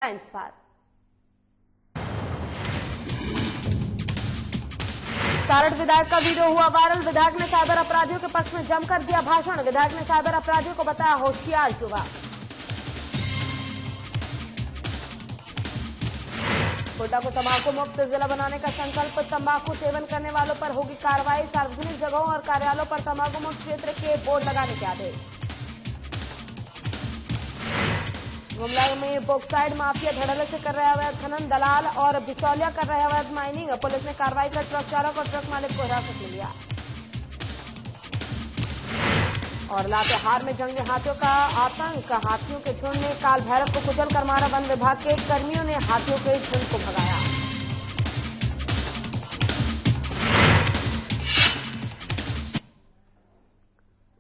पर सारठ विधायक का वीडियो हुआ वायरल। विधायक ने साइबर अपराधियों के पक्ष में जमकर दिया भाषण। विधायक ने साइबर अपराधियों को बताया होशियार युवा। गोड्डा को तंबाकू मुक्त जिला बनाने का संकल्प। तंबाकू सेवन करने वालों पर होगी कार्रवाई। सार्वजनिक जगहों और कार्यालयों पर तंबाकू मुक्त क्षेत्र के बोर्ड लगाने के आदेश। गुमला में बॉक्साइड माफिया धड़ल्ले से कर रहे अवैध खनन। दलाल और बिचौलिया कर रहे अवैध माइनिंग। पुलिस ने कार्रवाई कर ट्रक चालक और ट्रक मालिक को हिरासत में लिया। और लातेहार में जंगली हाथियों का आतंक। हाथियों के झुंड ने काल भैरव को कुचल कर मारा। वन विभाग के कर्मियों ने हाथियों के झुंड को भगाया।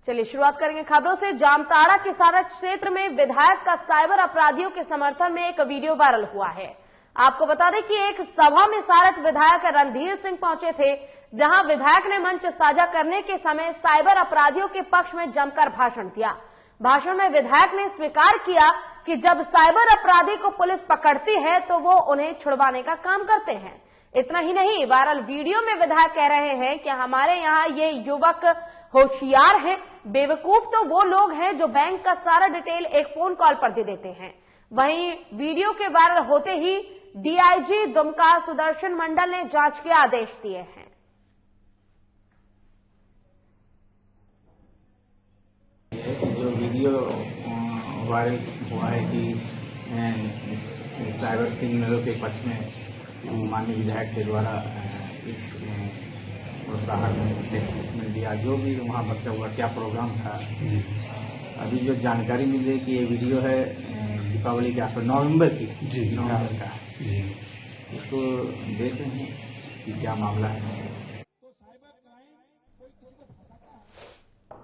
चलिए शुरुआत करेंगे खबरों से। जामताड़ा के सारठ क्षेत्र में विधायक का साइबर अपराधियों के समर्थन में एक वीडियो वायरल हुआ है। आपको बता दें कि एक सभा में सारठ विधायक रणधीर सिंह पहुंचे थे, जहां विधायक ने मंच साझा करने के समय साइबर अपराधियों के पक्ष में जमकर भाषण दिया। भाषण में विधायक ने स्वीकार किया कि जब साइबर अपराधी को पुलिस पकड़ती है तो वो उन्हें छुड़वाने का काम करते हैं। इतना ही नहीं, वायरल वीडियो में विधायक कह रहे हैं कि हमारे यहाँ ये युवक होशियार हैं। बेवकूफ तो वो लोग हैं जो बैंक का सारा डिटेल एक फोन कॉल पर दे देते हैं। वहीं वीडियो के वायरल होते ही डीआईजी दुमका सुदर्शन मंडल ने जांच के आदेश दिए हैं। जो वीडियो वायरल हुआ है कि साइबर क्रिमिनलों के पक्ष में माननीय विधायक के द्वारा इस प्रोत्साहन स्टेटमेंट दिया, जो भी वहाँ बच्चा हुआ क्या प्रोग्राम था। अभी जो जानकारी मिली है कि ये वीडियो है दीपावली के आसपास नवंबर का। इसको देख रहे हैं कि क्या मामला है।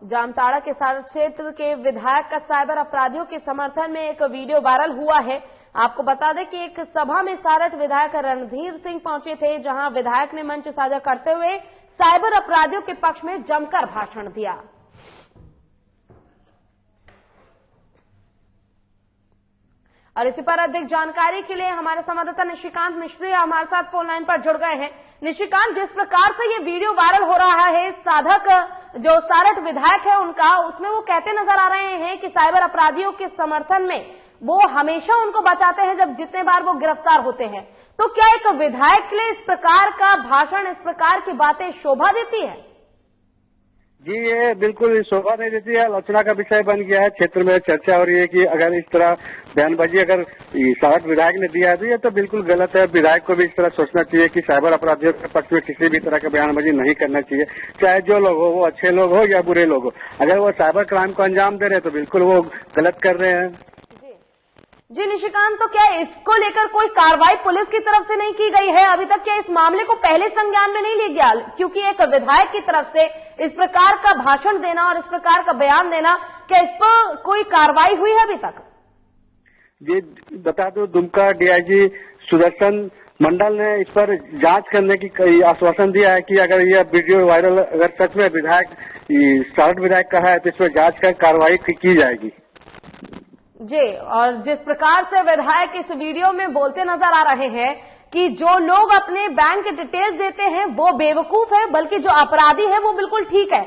जामताड़ा के सारठ क्षेत्र के विधायक का साइबर अपराधियों के समर्थन में एक वीडियो वायरल हुआ है। आपको बता दें कि एक सभा में सारठ विधायक रणधीर सिंह पहुंचे थे, जहां विधायक ने मंच साझा करते हुए साइबर अपराधियों के पक्ष में जमकर भाषण दिया। और इसी पर अधिक जानकारी के लिए हमारे संवाददाता निशिकांत मिश्री हमारे साथ फोन लाइन पर जुड़ गए हैं। निशिकांत, जिस प्रकार से ये वीडियो वायरल हो रहा है, साधक जो सारठ विधायक है उनका, उसमें वो कहते नजर आ रहे हैं कि साइबर अपराधियों के समर्थन में वो हमेशा उनको बचाते हैं जब जितने बार वो गिरफ्तार होते हैं। तो क्या एक विधायक के लिए इस प्रकार का भाषण, इस प्रकार की बातें शोभा देती है? जी, ये बिल्कुल शोभा नहीं देती है। आलोचना का विषय बन गया है। क्षेत्र में चर्चा हो रही है कि अगर इस तरह बयानबाजी अगर सारठ विधायक ने दिया है तो ये तो बिल्कुल गलत है। विधायक को भी इस तरह सोचना चाहिए कि साइबर अपराधियों के पक्ष में किसी भी तरह का बयानबाजी नहीं करना चाहिए, चाहे जो लोग हो, वो अच्छे लोग हो या बुरे लोग हो। अगर वो साइबर क्राइम को अंजाम दे रहे हैं तो बिल्कुल वो गलत कर रहे हैं। जी निशिकांत, तो क्या इसको लेकर कोई कार्रवाई पुलिस की तरफ से नहीं की गई है अभी तक? क्या इस मामले को पहले संज्ञान में नहीं लिया गया? क्योंकि एक विधायक की तरफ से इस प्रकार का भाषण देना और इस प्रकार का बयान देना, क्या इस पर कोई कार्रवाई हुई है अभी तक? जी बता दो, दुमका डीआईजी सुदर्शन मंडल ने इस पर जांच करने की आश्वासन दिया है कि अगर यह वीडियो वायरल अगर सच में विधायक सारठ विधायक का है तो इस पर जांच कर कार्रवाई की जाएगी। जी, और जिस प्रकार से विधायक इस वीडियो में बोलते नजर आ रहे हैं कि जो लोग अपने बैंक डिटेल्स देते हैं वो बेवकूफ है, बल्कि जो अपराधी है वो बिल्कुल ठीक है।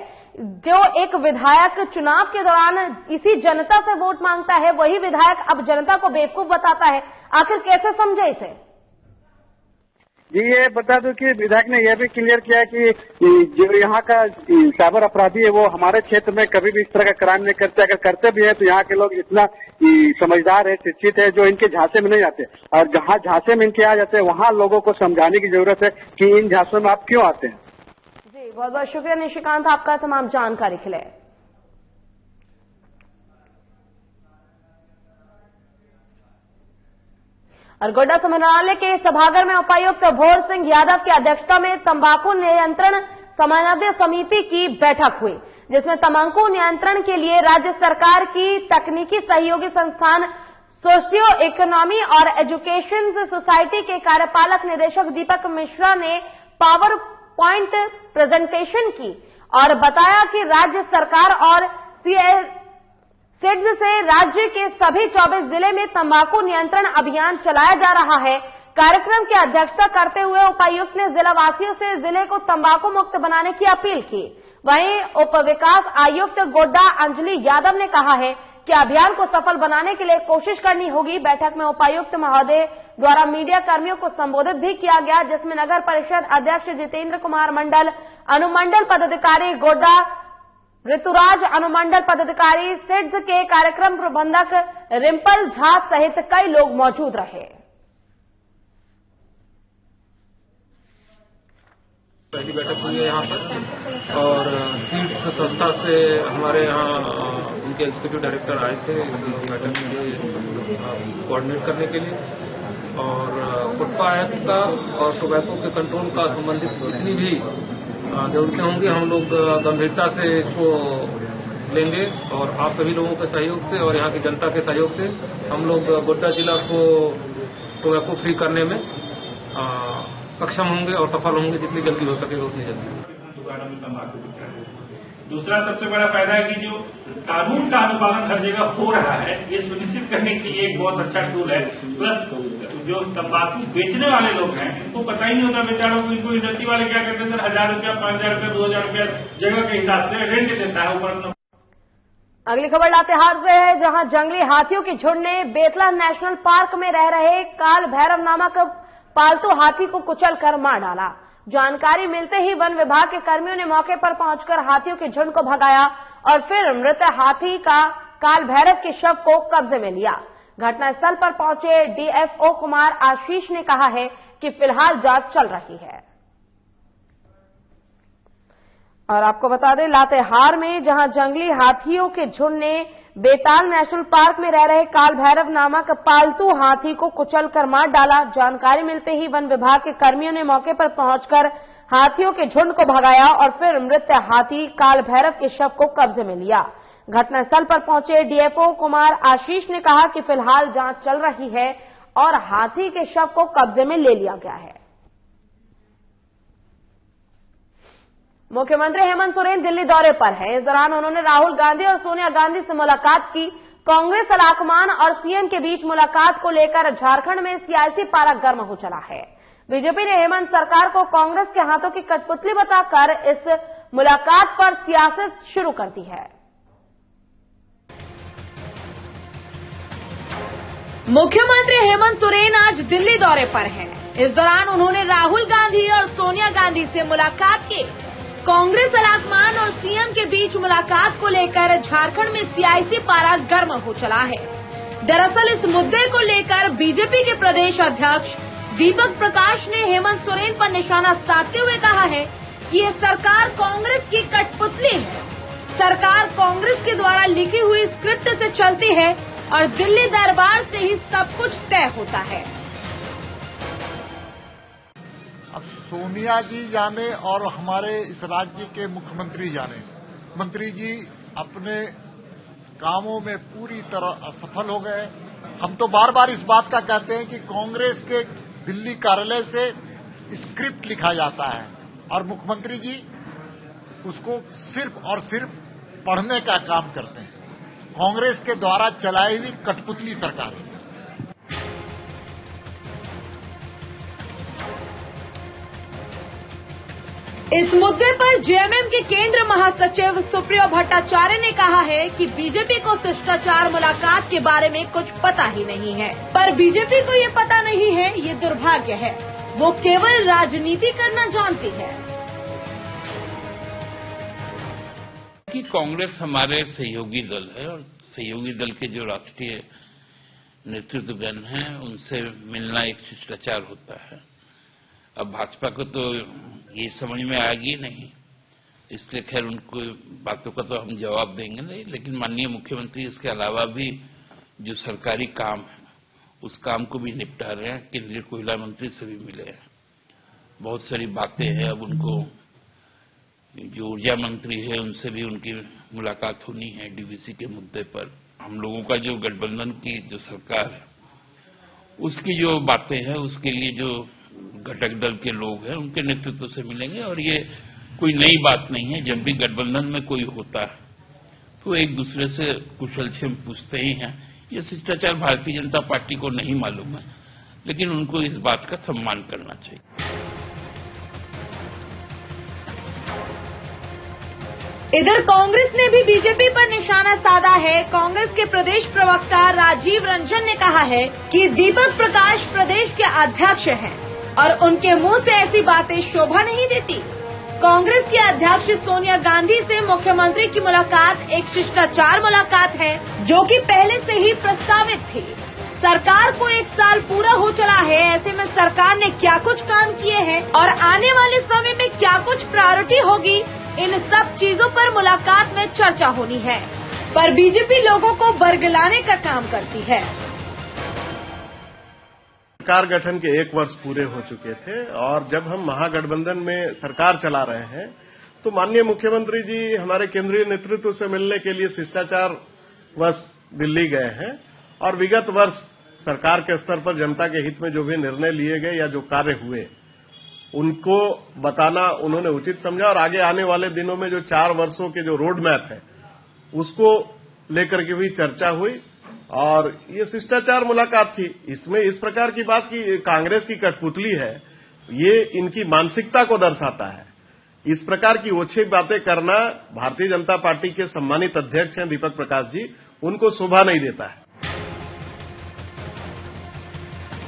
जो एक विधायक चुनाव के दौरान इसी जनता से वोट मांगता है, वही विधायक अब जनता को बेवकूफ बताता है। आखिर कैसे समझे इसे? जी, ये बता दो कि विधायक ने यह भी क्लियर किया कि जो यहाँ का साइबर अपराधी है वो हमारे क्षेत्र में कभी भी इस तरह का क्राइम नहीं करते। अगर करते भी हैं तो यहाँ के लोग इतना समझदार है, शिक्षित है, जो इनके झांसे में नहीं आते। और जहाँ झांसे में इनके आ जाते हैं वहाँ लोगों को समझाने की जरूरत है कि इन झांसों में आप क्यों आते हैं। जी बहुत बहुत शुक्रिया निशिकांत आपका तमाम जानकारी के लिए। और गोड्डा समन्वयालय के सभागार में उपायुक्त भोर सिंह यादव की अध्यक्षता में तंबाकू नियंत्रण समन्वय समिति की बैठक हुई, जिसमें तंबाकू नियंत्रण के लिए राज्य सरकार की तकनीकी सहयोगी संस्थान सोशियो इकोनॉमी और एजुकेशन सोसाइटी के कार्यपालक निदेशक दीपक मिश्रा ने पावर पॉइंट प्रेजेंटेशन की और बताया कि राज्य सरकार और सिड्स से राज्य के सभी 24 जिले में तंबाकू नियंत्रण अभियान चलाया जा रहा है। कार्यक्रम की अध्यक्षता करते हुए उपायुक्त ने जिलावासियों से जिले को तंबाकू मुक्त बनाने की अपील की। वहीं उप विकास आयुक्त गोड्डा अंजलि यादव ने कहा है कि अभियान को सफल बनाने के लिए कोशिश करनी होगी। बैठक में उपायुक्त महोदय द्वारा मीडिया कर्मियों को संबोधित भी किया गया, जिसमें नगर परिषद अध्यक्ष जितेंद्र कुमार मंडल, अनुमंडल पदाधिकारी गोड्डा ऋतुराज, अनुमंडल पदाधिकारी सिड्स के कार्यक्रम प्रबंधक रिम्पल झा सहित कई लोग मौजूद रहे। पहली बैठक हुई है यहाँ पर और सीड्स संस्था से हमारे यहाँ उनके एग्जीक्यूटिव डायरेक्टर आए थे बैठक में कोऑर्डिनेट करने के लिए और गुटखा एक्ट का और टोबैको के कंट्रोल का संबंधित जितनी भी जरूरतें होंगी हम लोग गंभीरता से इसको लेंगे और आप सभी लोगों के सहयोग से और यहाँ की जनता के सहयोग से हम लोग गोड्डा जिला को टोबैको फ्री करने में सक्षम होंगे और सफल होंगे जितनी जल्दी हो सके उतनी जल्दी। दुकानों में तंबाकू बिक रहा है। दूसरा सबसे बड़ा फायदा है कि जो कानून का अनुपालन हर जगह हो रहा है, ये सुनिश्चित करने के लिए एक बहुत अच्छा टूल है। प्लस जो तंबाकू बेचने वाले लोग हैं इनको पता ही नहीं होता बेचारों को, इनको इंडस्ट्री वाले क्या करते हैं, 1000 रुपया, 5000 रुपया, 2000 रुपया जगह के हिसाब से रेंट देता है ऊपर। अगली खबर लातेहार से है, जहां जंगली हाथियों के झुंड ने बेतला नेशनल पार्क में रह रहे काल भैरव नामक पालतू हाथी को कुचलकर मार डाला। जानकारी मिलते ही वन विभाग के कर्मियों ने मौके पर पहुंचकर हाथियों के झुंड को भगाया और फिर मृत हाथी का काल भैरव के शव को कब्जे में लिया। घटनास्थल पर पहुंचे डीएफओ कुमार आशीष ने कहा है कि फिलहाल जांच चल रही है। और आपको बता दें, लातेहार में जहां जंगली हाथियों के झुंड ने बेताल नेशनल पार्क में रह रहे काल भैरव नामक पालतू हाथी को कुचलकर मार डाला। जानकारी मिलते ही वन विभाग के कर्मियों ने मौके पर पहुंचकर हाथियों के झुंड को भगाया और फिर मृत हाथी काल भैरव के शव को कब्जे में लिया। घटनास्थल पर पहुंचे डीएफओ कुमार आशीष ने कहा कि फिलहाल जांच चल रही है और हाथी के शव को कब्जे में ले लिया गया है। मुख्यमंत्री हेमंत सोरेन दिल्ली दौरे पर हैं। इस दौरान उन्होंने राहुल गांधी और सोनिया गांधी से मुलाकात की। कांग्रेस अलाकमान और सीएम के बीच मुलाकात को लेकर झारखंड में सियासी पारा गर्म हो चला है। बीजेपी ने हेमंत सरकार को कांग्रेस के हाथों की कठपुतली बताकर इस मुलाकात पर सियासत शुरू कर दी है। मुख्यमंत्री हेमंत सोरेन आज दिल्ली दौरे पर हैं। इस दौरान उन्होंने राहुल गांधी और सोनिया गांधी से मुलाकात की। कांग्रेस अलाकमान और सीएम के बीच मुलाकात को लेकर झारखंड में सियासी पारा गर्म हो चला है। दरअसल इस मुद्दे को लेकर बीजेपी के प्रदेश अध्यक्ष दीपक प्रकाश ने हेमंत सोरेन पर निशाना साधते हुए कहा है कि ये सरकार कांग्रेस की कठपुतली है। सरकार कांग्रेस के द्वारा लिखी हुई स्क्रिप्ट से चलती है और दिल्ली दरबार से ही सब कुछ तय होता है। अब सोनिया जी जाने और हमारे इस राज्य के मुख्यमंत्री जाने, मंत्री जी अपने कामों में पूरी तरह असफल हो गए। हम तो बार बार इस बात का कहते हैं कि कांग्रेस के दिल्ली कार्यालय से स्क्रिप्ट लिखा जाता है और मुख्यमंत्री जी उसको सिर्फ और सिर्फ पढ़ने का काम करते हैं। कांग्रेस के द्वारा चलाई हुई कठपुतली सरकार है। इस मुद्दे पर जेएमएम के केंद्र महासचिव सुप्रियो भट्टाचार्य ने कहा है कि बीजेपी को शिष्टाचार मुलाकात के बारे में कुछ पता ही नहीं है। पर बीजेपी को ये पता नहीं है, ये दुर्भाग्य है। वो केवल राजनीति करना जानती है। कि कांग्रेस हमारे सहयोगी दल है और सहयोगी दल के जो राष्ट्रीय नेतृत्वगण हैं उनसे मिलना एक शिष्टाचार होता है। अब भाजपा को तो ये समझ में आएगी नहीं, इसलिए खैर उनको बातों का तो हम जवाब देंगे नहीं, लेकिन माननीय मुख्यमंत्री इसके अलावा भी जो सरकारी काम है उस काम को भी निपटा रहे हैं। केंद्रीय कोयला मंत्री से भी मिले हैं, बहुत सारी बातें हैं। अब उनको जो ऊर्जा मंत्री है उनसे भी उनकी मुलाकात होनी है डीवीसी के मुद्दे पर। हम लोगों का जो गठबंधन की जो सरकार है उसकी जो बातें हैं उसके लिए जो घटक दल के लोग हैं उनके नेतृत्व से मिलेंगे। और ये कोई नई बात नहीं है, जब भी गठबंधन में कोई होता है तो एक दूसरे से कुशलक्षेम पूछते ही हैं। ये शिष्टाचार भारतीय जनता पार्टी को नहीं मालूम है, लेकिन उनको इस बात का सम्मान करना चाहिए। इधर कांग्रेस ने भी बीजेपी पर निशाना साधा है। कांग्रेस के प्रदेश प्रवक्ता राजीव रंजन ने कहा है कि दीपक प्रकाश प्रदेश के अध्यक्ष हैं और उनके मुंह से ऐसी बातें शोभा नहीं देती। कांग्रेस की अध्यक्ष सोनिया गांधी से मुख्यमंत्री की मुलाकात एक शिष्टाचार मुलाकात है, जो कि पहले से ही प्रस्तावित थी। सरकार को 1 साल पूरा हो चला है, ऐसे में सरकार ने क्या कुछ काम किए हैं और आने वाले समय में क्या कुछ प्रायोरिटी होगी, इन सब चीजों पर मुलाकात में चर्चा होनी है। पर बीजेपी लोगों को बरगलाने का काम करती है। सरकार गठन के 1 वर्ष पूरे हो चुके थे और जब हम महागठबंधन में सरकार चला रहे हैं तो माननीय मुख्यमंत्री जी हमारे केंद्रीय नेतृत्व से मिलने के लिए शिष्टाचार वर्ष दिल्ली गए हैं और विगत वर्ष सरकार के स्तर पर जनता के हित में जो भी निर्णय लिए गए या जो कार्य हुए उनको बताना उन्होंने उचित समझा और आगे आने वाले दिनों में जो 4 वर्षों के जो रोड मैप है उसको लेकर के भी चर्चा हुई और ये शिष्टाचार मुलाकात थी। इसमें इस प्रकार की बात की कांग्रेस की कठपुतली है, ये इनकी मानसिकता को दर्शाता है। इस प्रकार की ओछी बातें करना भारतीय जनता पार्टी के सम्मानित अध्यक्ष हैं दीपक प्रकाश जी, उनको शोभा नहीं देता है।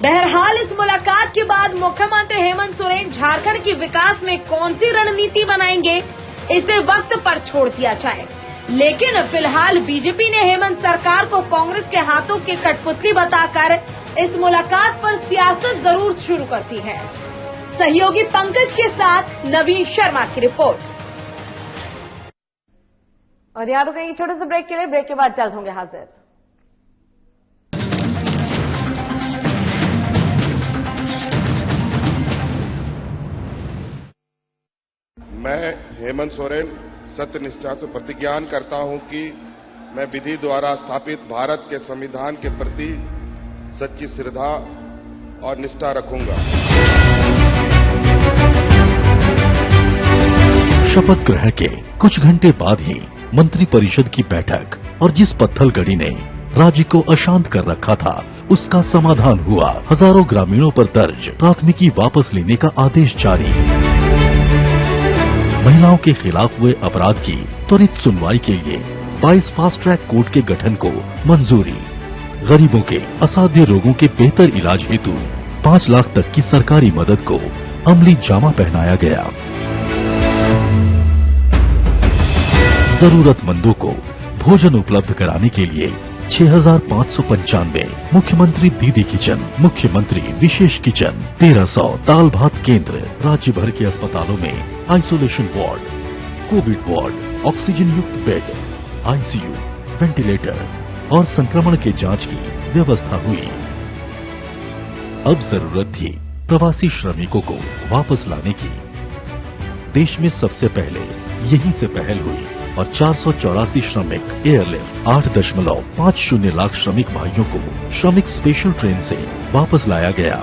बहरहाल इस मुलाकात के बाद मुख्यमंत्री हेमंत सोरेन झारखंड के विकास में कौन सी रणनीति बनाएंगे, इसे वक्त पर छोड़ दिया जाए। लेकिन फिलहाल बीजेपी ने हेमंत सरकार को कांग्रेस के हाथों की कठपुतली बताकर इस मुलाकात पर सियासत जरूर शुरू करती है। सहयोगी पंकज के साथ नवीन शर्मा की रिपोर्ट। और यहाँ रुकेंगे छोटे से ब्रेक के लिए, ब्रेक के बाद जल्द होंगे हाजिर। मैं हेमंत सोरेन सत्यनिष्ठा से प्रतिज्ञान करता हूं कि मैं विधि द्वारा स्थापित भारत के संविधान के प्रति सच्ची श्रद्धा और निष्ठा रखूंगा। शपथ ग्रहण के कुछ घंटे बाद ही मंत्रिपरिषद की बैठक और जिस पत्थलगड़ी ने राज्य को अशांत कर रखा था उसका समाधान हुआ। हजारों ग्रामीणों पर दर्ज प्राथमिकी वापस लेने का आदेश जारी। महिलाओं के खिलाफ हुए अपराध की त्वरित सुनवाई के लिए 22 फास्ट ट्रैक कोर्ट के गठन को मंजूरी। गरीबों के असाध्य रोगों के बेहतर इलाज हेतु 5 लाख तक की सरकारी मदद को अमली जामा पहनाया गया। जरूरतमंदों को भोजन उपलब्ध कराने के लिए 6,595 मुख्यमंत्री दीदी किचन, मुख्यमंत्री विशेष किचन, 1300 दाल भात केंद्र, राज्य भर के अस्पतालों में isolation ward, Covid ward, oxygen युक्त बेड, आईसीयू, वेंटिलेटर और संक्रमण के जांच की व्यवस्था हुई। अब जरूरत थी प्रवासी श्रमिकों को वापस लाने की। देश में सबसे पहले यहीं से पहल हुई और 484 श्रमिक एयरलिफ्ट 8.50 लाख श्रमिक भाइयों को श्रमिक स्पेशल ट्रेन से वापस लाया गया।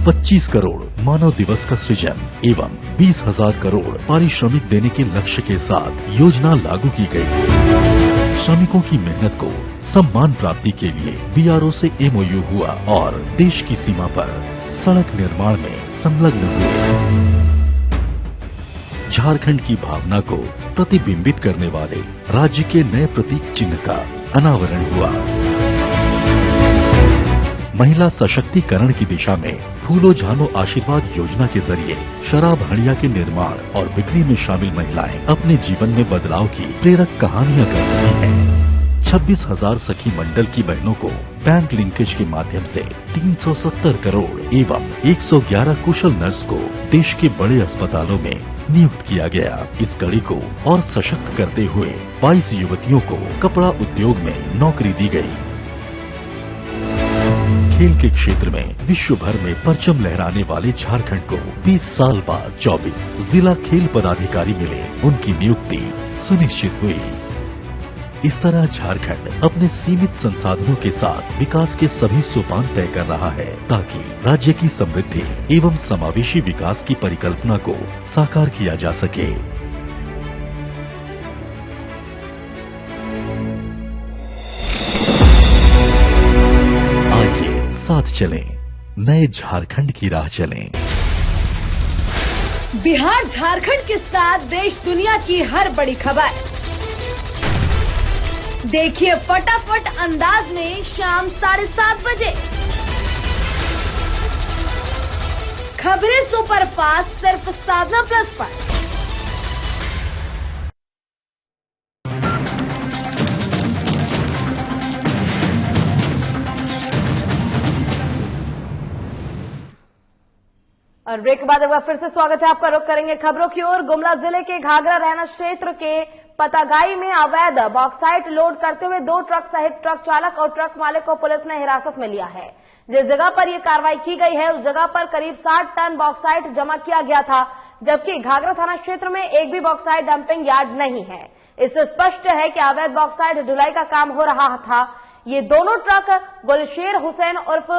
25 करोड़ मानव दिवस का सृजन एवं 20,000 करोड़ पारिश्रमिक देने के लक्ष्य के साथ योजना लागू की गई। श्रमिकों की मेहनत को सम्मान प्राप्ति के लिए बीआरओ से एमओयू हुआ और देश की सीमा पर सड़क निर्माण में संलग्न हुए। झारखंड की भावना को प्रतिबिंबित करने वाले राज्य के नए प्रतीक चिन्ह का अनावरण हुआ। महिला सशक्तिकरण की दिशा में फूलो झानो आशीर्वाद योजना के जरिए शराब हड़िया के निर्माण और बिक्री में शामिल महिलाएं अपने जीवन में बदलाव की प्रेरक कहानियां कर रही हैं। 26,000 सखी मंडल की बहनों को बैंक लिंकेज के माध्यम से 370 करोड़ एवं 111 कुशल नर्स को देश के बड़े अस्पतालों में नियुक्त किया गया। इस कड़ी को और सशक्त करते हुए 22 युवतियों को कपड़ा उद्योग में नौकरी दी गई। खेल के क्षेत्र में विश्व भर में परचम लहराने वाले झारखंड को 20 साल बाद 24 जिला खेल पदाधिकारी मिले, उनकी नियुक्ति सुनिश्चित हुई। इस तरह झारखंड अपने सीमित संसाधनों के साथ विकास के सभी सोपान तय कर रहा है ताकि राज्य की समृद्धि एवं समावेशी विकास की परिकल्पना को साकार किया जा सके। साथ चलें, नए झारखंड की राह चलें। बिहार झारखंड के साथ देश दुनिया की हर बड़ी खबर देखिए फटाफट अंदाज में शाम 7:30 बजे। खबरें सुपरफास्ट सिर्फ साधना प्लस पर। और ब्रेक के बाद एक बार फिर से स्वागत है आपका। रुख करेंगे खबरों की ओर। गुमला जिले के घाघरा रैना क्षेत्र के पतागाई में अवैध बॉक्साइट लोड करते हुए 2 ट्रक सहित ट्रक चालक और ट्रक मालिक को पुलिस ने हिरासत में लिया है। जिस जगह पर यह कार्रवाई की गई है उस जगह पर करीब 60 टन बॉक्साइट जमा किया गया था, जबकि घाघरा थाना क्षेत्र में एक भी बॉक्साइट डंपिंग यार्ड नहीं है। इससे स्पष्ट है कि अवैध बॉक्साइट ढुलाई का काम हो रहा था। ये दोनों ट्रक गुलशेर हुसैन उर्फ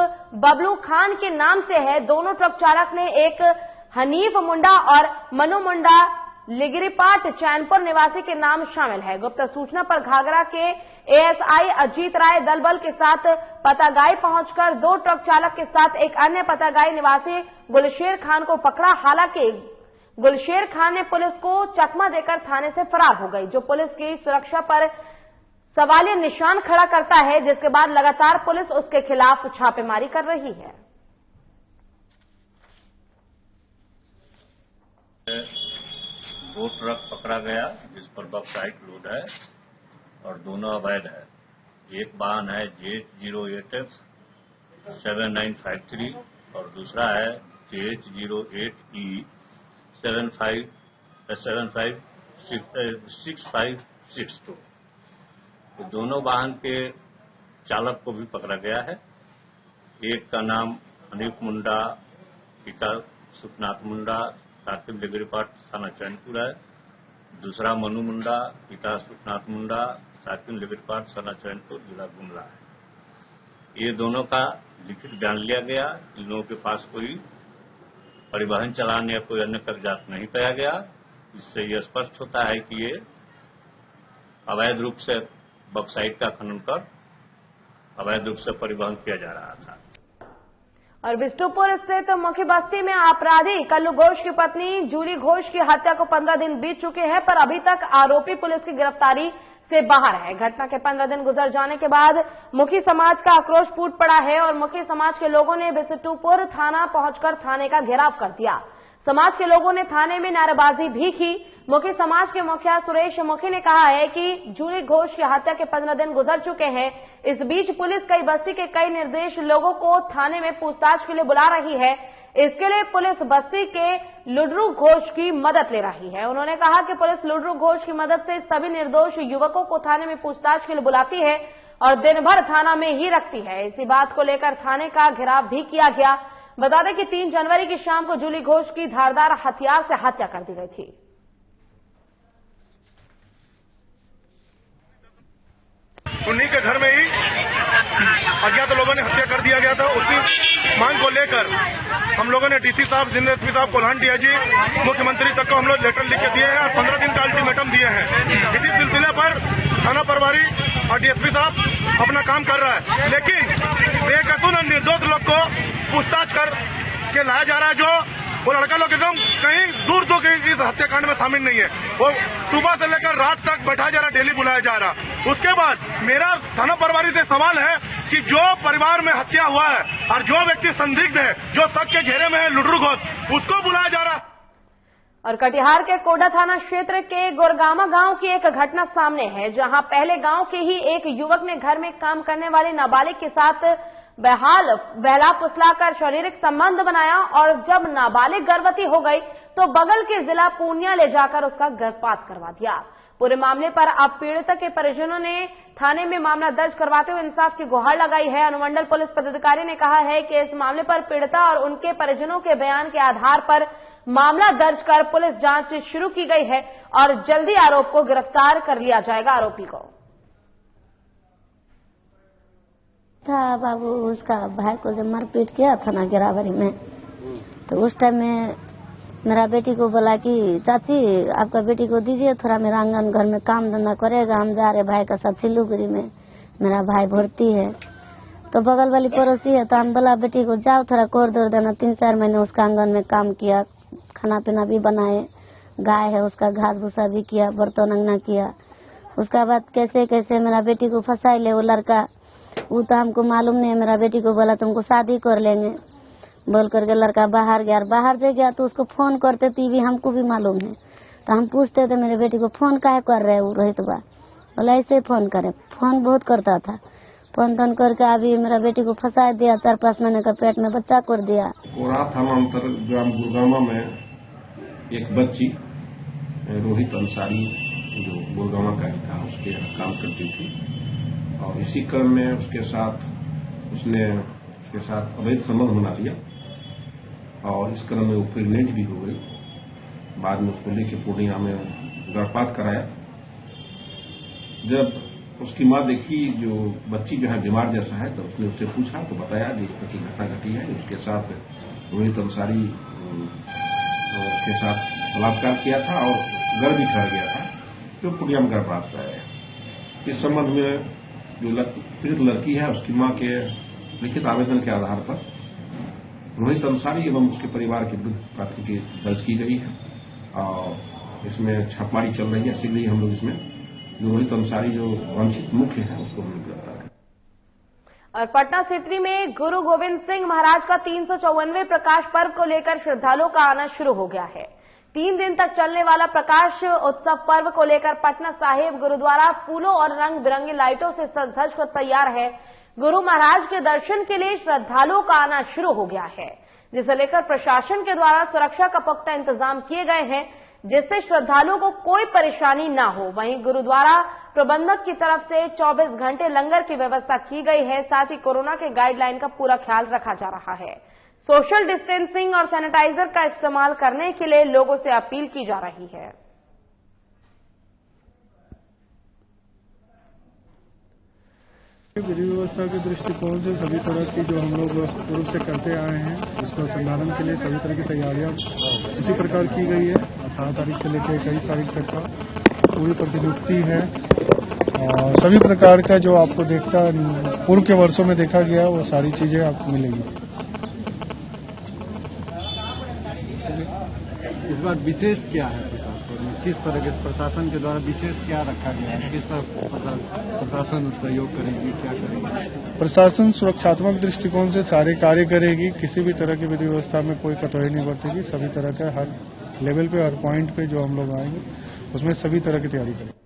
बबलू खान के नाम से है। दोनों ट्रक चालक ने एक हनीफ मुंडा और मनु मुंडा लिगिरीपाट चैनपुर निवासी के नाम शामिल है। गुप्त सूचना पर घाघरा के एएसआई अजीत राय दल बल के साथ पतागाई पहुंचकर 2 ट्रक चालक के साथ एक अन्य पतागाई निवासी गुलशेर खान को पकड़ा। हालांकि गुलशेर खान ने पुलिस को चकमा देकर थाने से फरार हो गई, जो पुलिस की सुरक्षा पर सवालिया निशान खड़ा करता है, जिसके बाद लगातार पुलिस उसके खिलाफ छापेमारी कर रही है। 2 ट्रक पकड़ा गया जिस पर बॉक्साइट लोड है और दोनों अवैध है। एक वाहन है JH08F 7953 और दूसरा है JH08E 6562। तो दोनों वाहन के चालक को भी पकड़ा गया है। एक का नाम हनीफ मुंडा पिता सुखनाथ मुंडा साकिब लिगिरीपाट थाना चैनपुर है। दूसरा मनु मुंडा पिता सुखनाथ मुंडा साकिब लिगिरीपाट थाना चैनपुर जिला गुमला है। ये दोनों का लिखित बयान लिया गया। इन लोगों के पास कोई परिवहन चालान या कोई अन्य कागजात नहीं पाया गया। इससे यह स्पष्ट होता है कि ये अवैध रूप से बॉक्साइट का खनन कर अवैध रूप से परिवहन किया जा रहा था। और बिष्टुपुर स्थित मुख्य बस्ती में अपराधी कल्लू घोष की पत्नी जूली घोष की हत्या को 15 दिन बीत चुके हैं, पर अभी तक आरोपी पुलिस की गिरफ्तारी से बाहर है। घटना के 15 दिन गुजर जाने के बाद मुखी समाज का आक्रोश फूट पड़ा है और मुखी समाज के लोगों ने बिष्टुपुर थाना पहुंचकर थाने का घेराव कर दिया। समाज के लोगों ने थाने में नारेबाजी भी की। मुखी समाज के मुखिया सुरेश मुखी ने कहा है कि जूली घोष की हत्या के 15 दिन गुजर चुके हैं। इस बीच पुलिस कई बस्ती के कई निर्देश लोगों को थाने में पूछताछ के लिए बुला रही है। इसके लिए पुलिस बस्ती के लुड्रू घोष की मदद ले रही है। उन्होंने कहा कि पुलिस लुड्रू घोष की मदद से सभी निर्दोष युवकों को थाने में पूछताछ के लिए बुलाती है और दिन भर थाना में ही रखती है। इसी बात को लेकर थाने का घेराव भी किया गया। बता दें कि 3 जनवरी की शाम को जूली घोष की धारदार हथियार से हत्या कर दी गई थी। उन्हीं के घर में ही अज्ञात लोगों ने हत्या कर दिया गया था। उसी मांग को लेकर हम लोगों ने डीसी साहब, जिला एसपी साहब, कोल्हान डीआईजी, मुख्यमंत्री तक को हम लोग लेटर लिख के दिए हैं और 15 दिन का अल्टीमेटम दिए हैं। इसी सिलसिले पर थाना प्रभारी और डीएसपी साहब अपना काम कर रहा है, लेकिन बेकसूर निर्दोष लोग को पूछताछ कर के लाया जा रहा है। जो वो लड़का लोग एकदम कहीं दूर दूर कहीं इस हत्याकांड में शामिल नहीं है। वो सुबह से लेकर रात तक बैठा जा रहा, डेली बुलाया जा रहा। उसके बाद मेरा थाना प्रभारी से सवाल है कि जो परिवार में हत्या हुआ है और जो व्यक्ति संदिग्ध है, जो शक के घेरे में है लुड्रू घोष, उसको बुलाया जा रहा। और कटिहार के कोडा थाना क्षेत्र के गोरगामा गांव की एक घटना सामने है, जहां पहले गांव के ही एक युवक ने घर में काम करने वाले नाबालिग के साथ बहला फुसलाकर शारीरिक संबंध बनाया और जब नाबालिग गर्भवती हो गई तो बगल के जिला पूर्णिया ले जाकर उसका गर्भपात करवा दिया। पूरे मामले पर अब पीड़िता के परिजनों ने थाने में मामला दर्ज करवाते हुए इंसाफ की गुहार लगाई है। अनुमंडल पुलिस पदाधिकारी ने कहा है कि इस मामले पर पीड़िता और उनके परिजनों के बयान के आधार पर मामला दर्ज कर पुलिस जांच शुरू की गई है और जल्दी आरोप को गिरफ्तार कर लिया जाएगा। आरोपी को था बाबू, उसका भाई को जब मारपीट किया था ना गिरावरी में, तो उस टाइम में मेरा बेटी को बोला कि चाची आपका बेटी को दीजिए, थोड़ा मेरा आंगन घर में काम धंधा करेगा, हम जा रहे भाई का साथ सिलीगुड़ी में, मेरा भाई भर्ती है। तो बगल वाली पड़ोसी है तो हम बोला बेटी को जाओ थोड़ा कोर दौड़ देना। 3-4 महीने उसका आंगन में काम किया, खाना पीना भी बनाए, गाय है उसका घास भूसा भी किया, बर्तन अंगना किया। उसका बाद कैसे कैसे मेरा बेटी को फंसा ले वो लड़का, वो तो हमको मालूम नहीं है। मेरा बेटी को बोला तुमको शादी कर लेंगे बोल करके लड़का बाहर गया। बाहर से गया तो उसको फोन करते थे भी हमको भी मालूम है। तो हम पूछते थे मेरे बेटी को फोन काहे कर रहे वो रोहित बा, बोला ऐसे फोन करे। फोन बहुत करता था, फोन तोन करके अभी मेरा बेटी को फंसा दिया। 4-5 महीने का पेट में बच्चा कर दिया। कोरा थाना अंतर्गत ग्राम गुरगामा में एक बच्ची रोहित अंसारी जो गुरगामा का ही था उसके काम करती थी और इसी क्रम में उसके साथ अवैध संबंध बना लिया और इस क्रम में वो प्रेग्नेंट भी हो गई। बाद में उसको लेके पूर्णिया में गर्भपात कराया। जब उसकी मां देखी जो बच्ची जो है बीमार जैसा है तो उसने उससे पूछा तो बताया कि इस तरह की घटना घटी है। उसके साथ रोहित अंसारी के साथ बलात्कार किया था और गर्भ भी ठहर गया था जो पूर्णिया में गर्भपात कराया। इस संबंध में जो पीड़ित लड़की है उसकी मां के लिखित आवेदन के आधार पर रोहित अंसारी एवं उसके परिवार के विरुद्ध प्राथमिकी दर्ज की गई है और इसमें छापेमारी चल रही है। शीघ्र ही हम लोग इसमें रोहित अंसारी जो वांछित मुख्य है उसको हम गिरफ्तार करें। और पटना सिटी में गुरु गोविंद सिंह महाराज का 354वें प्रकाश पर्व को लेकर श्रद्धालुओं का आना शुरू हो गया है। 3 दिन तक चलने वाला प्रकाश उत्सव पर्व को लेकर पटना साहिब गुरुद्वारा फूलों और रंग बिरंगी लाइटों से सज धज कर तैयार है। गुरु महाराज के दर्शन के लिए श्रद्धालुओं का आना शुरू हो गया है, जिसे लेकर प्रशासन के द्वारा सुरक्षा का पुख्ता इंतजाम किए गए हैं जिससे श्रद्धालुओं को कोई परेशानी न हो। वहीं गुरुद्वारा प्रबंधक की तरफ से 24 घंटे लंगर की व्यवस्था की गई है। साथ ही कोरोना के गाइडलाइन का पूरा ख्याल रखा जा रहा है। सोशल डिस्टेंसिंग और सैनिटाइजर का इस्तेमाल करने के लिए लोगों से अपील की जा रही है। विधि व्यवस्था के दृष्टिकोण से सभी तरह की जो हम लोग पूर्व से करते आए हैं उसका संधारण के लिए सभी तरह की तैयारियां इसी प्रकार की गई है। 18 तारीख से लेकर 21 तारीख तक का पूरी प्रतिनियुक्ति है और सभी प्रकार का जो आपको पूर्व के वर्षों में देखा गया वो सारी चीजें आपको मिलेंगी। इस बार विशेष क्या है किस तरह के प्रशासन के द्वारा विशेष क्या रखा गया है, किस तरह प्रशासन सहयोग करेगी, क्या करेगी? प्रशासन सुरक्षात्मक दृष्टिकोण से सारे कार्य करेगी, किसी भी तरह की विधि व्यवस्था में कोई कटौती नहीं बरतेगी। सभी तरह का हर लेवल पे हर पॉइंट पे जो हम लोग आएंगे उसमें सभी तरह की तैयारी करेंगे।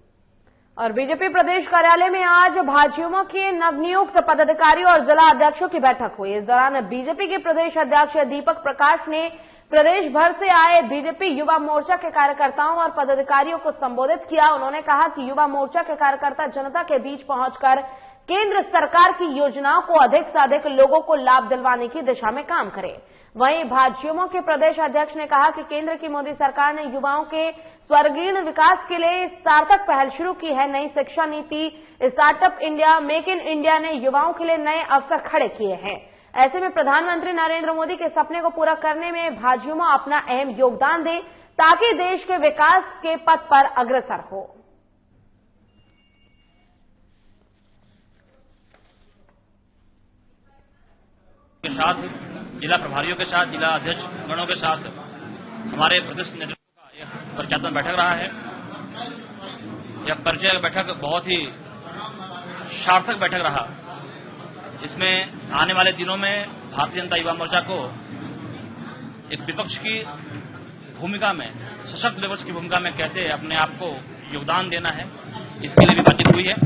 और बीजेपी प्रदेश कार्यालय में आज भाजयुमो के नवनियुक्त पदाधिकारियों और जिला अध्यक्षों की बैठक हुई। इस दौरान बीजेपी के प्रदेश अध्यक्ष दीपक प्रकाश ने प्रदेश भर से आए बीजेपी युवा मोर्चा के कार्यकर्ताओं और पदाधिकारियों को संबोधित किया। उन्होंने कहा कि युवा मोर्चा के कार्यकर्ता जनता के बीच पहुंचकर केंद्र सरकार की योजनाओं को अधिक से अधिक लोगों को लाभ दिलवाने की दिशा में काम करें। वहीं भाजयुमो के प्रदेश अध्यक्ष ने कहा कि केंद्र की मोदी सरकार ने युवाओं के स्वर्गीय विकास के लिए सार्थक पहल शुरू की है। नई शिक्षा नीति, startup India, make in India ने युवाओं के लिए नए अवसर खड़े किए हैं। ऐसे में प्रधानमंत्री नरेंद्र मोदी के सपने को पूरा करने में भाजयुमो अपना अहम योगदान दे ताकि देश के विकास के पथ पर अग्रसर हो। के साथ जिला प्रभारियों के साथ, जिला अध्यक्ष गणों के साथ हमारे प्रदेश नेतृत्व का यह परिचालन बैठक रहा है। यह परिचय बैठक बहुत ही सार्थक बैठक रहा। इसमें आने वाले दिनों में भारतीय जनता युवा मोर्चा को एक विपक्ष की भूमिका में, सशक्त विपक्ष की भूमिका में कैसे अपने आप को योगदान देना है, इसके लिए भी बातचीत हुई है।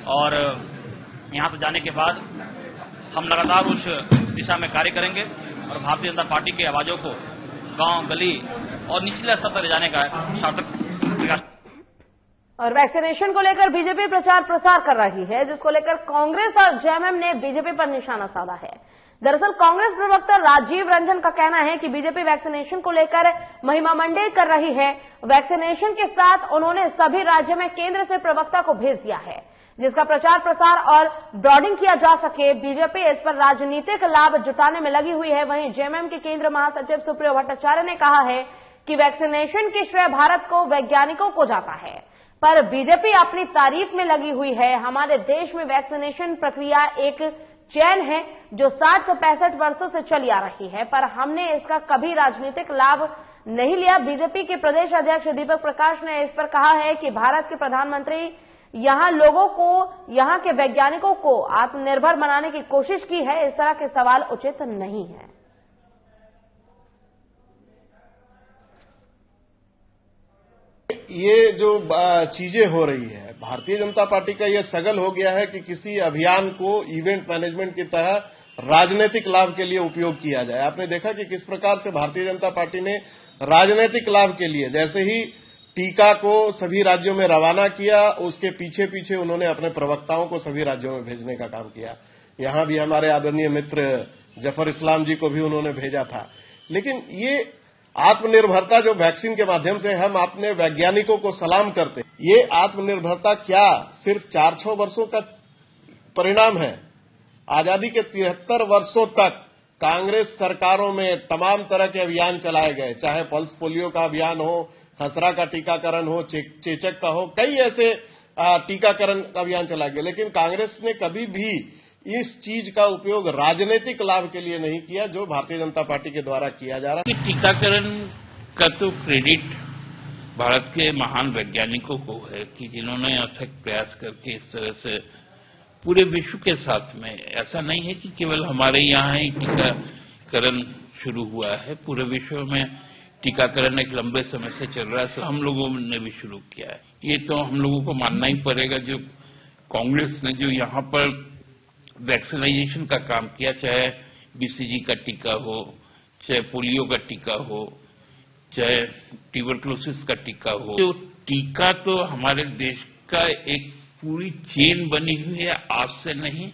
और यहां से जाने के बाद हम लगातार उस दिशा में कार्य करेंगे और भारतीय जनता पार्टी की आवाजों को गांव, गली और निचले स्तर तक ले जाने का सार्थक प्रयास। और वैक्सीनेशन को लेकर बीजेपी प्रचार प्रसार कर रही है, जिसको लेकर कांग्रेस और जेएमएम ने बीजेपी पर निशाना साधा है। दरअसल कांग्रेस प्रवक्ता राजीव रंजन का कहना है कि बीजेपी वैक्सीनेशन को लेकर महिमा मंडे कर रही है। वैक्सीनेशन के साथ उन्होंने सभी राज्य में केंद्र से प्रवक्ता को भेज दिया है, जिसका प्रचार प्रसार और ब्रॉडिंग किया जा सके। बीजेपी इस पर राजनीतिक लाभ जुटाने में लगी हुई है। वहीं जेएमएम के केंद्रीय महासचिव सुप्रियो भट्टाचार्य ने कहा है कि वैक्सीनेशन की श्रेय भारत को, वैज्ञानिकों को जाता है, पर बीजेपी अपनी तारीफ में लगी हुई है। हमारे देश में वैक्सीनेशन प्रक्रिया एक चैन है जो 60 से 65 वर्षों से चली आ रही है, पर हमने इसका कभी राजनीतिक लाभ नहीं लिया। बीजेपी के प्रदेश अध्यक्ष दीपक प्रकाश ने इस पर कहा है कि भारत के प्रधानमंत्री यहां लोगों को, यहां के वैज्ञानिकों को आत्मनिर्भर बनाने की कोशिश की है। इस तरह के सवाल उचित नहीं है। ये जो चीजें हो रही है, भारतीय जनता पार्टी का यह सगल हो गया है कि किसी अभियान को इवेंट मैनेजमेंट की तरह राजनीतिक लाभ के लिए उपयोग किया जाए। आपने देखा कि किस प्रकार से भारतीय जनता पार्टी ने राजनीतिक लाभ के लिए, जैसे ही टीका को सभी राज्यों में रवाना किया, उसके पीछे पीछे उन्होंने अपने प्रवक्ताओं को सभी राज्यों में भेजने का काम किया। यहां भी हमारे आदरणीय मित्र जफर इस्लाम जी को भी उन्होंने भेजा था। लेकिन ये आत्मनिर्भरता जो वैक्सीन के माध्यम से हम अपने वैज्ञानिकों को सलाम करते, ये आत्मनिर्भरता क्या सिर्फ 4-6 वर्षों का परिणाम है? आजादी के 73 वर्षों तक कांग्रेस सरकारों में तमाम तरह के अभियान चलाए गए, चाहे पल्स पोलियो का अभियान हो, खसरा का टीकाकरण हो, चेचक का हो, कई ऐसे टीकाकरण अभियान चलाए गए। लेकिन कांग्रेस ने कभी भी इस चीज का उपयोग राजनीतिक लाभ के लिए नहीं किया, जो भारतीय जनता पार्टी के द्वारा किया जा रहा है। टीकाकरण का तो क्रेडिट भारत के महान वैज्ञानिकों को है कि जिन्होंने अथक प्रयास करके इस तरह से पूरे विश्व के साथ में, ऐसा नहीं है कि केवल हमारे यहाँ ही टीकाकरण शुरू हुआ है, पूरे विश्व में टीकाकरण एक लंबे समय से चल रहा है, तो हम लोगों ने भी शुरू किया है। ये तो हम लोगों को मानना ही पड़ेगा। जो कांग्रेस ने जो यहाँ पर वैक्सीनाइजेशन का काम किया, चाहे बीसीजी का टीका हो, चाहे पोलियो का टीका हो, चाहे ट्यूबरक्लोसिस का टीका हो, तो टीका तो हमारे देश का एक पूरी चेन बनी हुई है, आज से नहीं,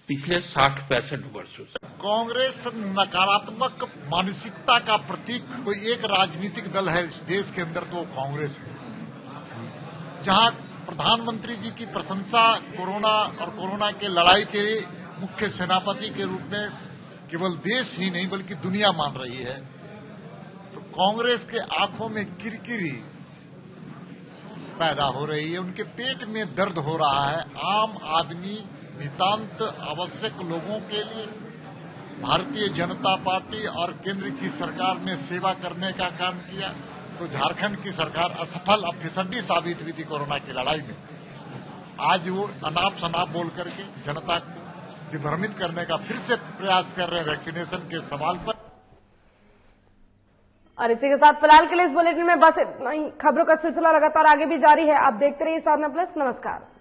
पिछले 60-65 वर्षों से। कांग्रेस नकारात्मक मानसिकता का प्रतीक कोई एक राजनीतिक दल है इस देश के अंदर, तो कांग्रेस है, जहां प्रधानमंत्री जी की प्रशंसा कोरोना और कोरोना के लड़ाई के मुख्य सेनापति के रूप में केवल देश ही नहीं बल्कि दुनिया मान रही है। तो कांग्रेस के आंखों में किरकिरी पैदा हो रही है, उनके पेट में दर्द हो रहा है। आम आदमी, नितांत आवश्यक लोगों के लिए भारतीय जनता पार्टी और केंद्र की सरकार ने सेवा करने का काम किया, तो झारखंड की सरकार असफल और फिसड्डी साबित हुई थी कोरोना की लड़ाई में। आज वो अनाप शनाप बोल करके जनता को दिग्भ्रमित करने का फिर से प्रयास कर रहे हैं वैक्सीनेशन के सवाल पर। और इसी के साथ फिलहाल के लिए इस बुलेटिन में बस इतना ही। खबरों का सिलसिला लगातार आगे भी जारी है। आप देखते रहिए साधना प्लस। नमस्कार।